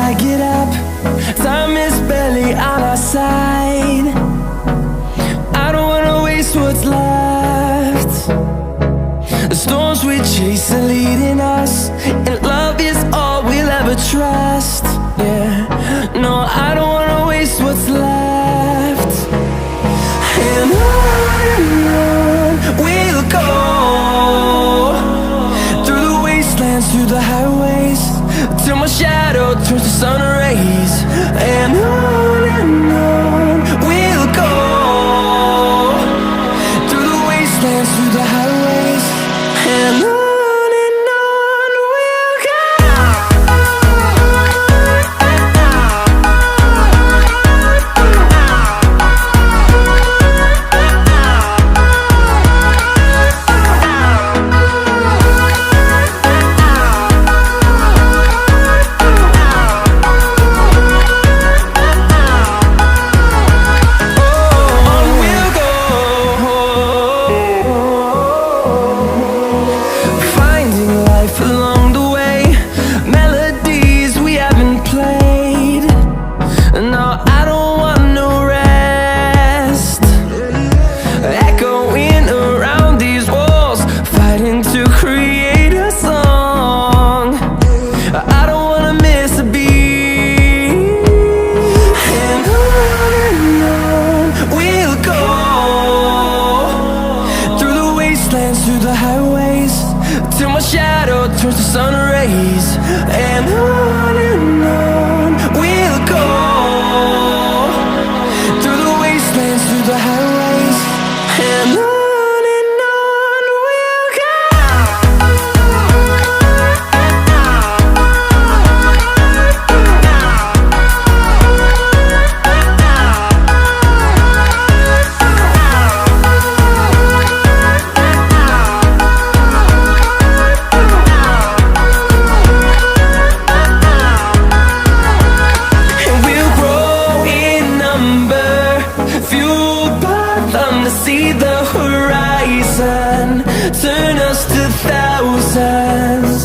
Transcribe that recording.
I get up, time is barely on our side. I don't wanna waste what's left. The storms we chase are leading us, and love is all we'll ever trust. Yeah, no, I don't wanna waste what's left. And on we'll go, through the wastelands, through the highways, till my shadow turns to sun rays. And on we'll go, through the wastelands, through the highways, and on. Along the way, melodies we haven't played. No, I don't want no rest. Echoing around these walls, fighting to create a song. I don't wanna miss a beat. And on we'll go, through the wastelands, through the highways, till my shadow turns to sun rays. And on we'll go, through the wastelands, through the highways, and on we'll go. See the horizon, turn us to thousands.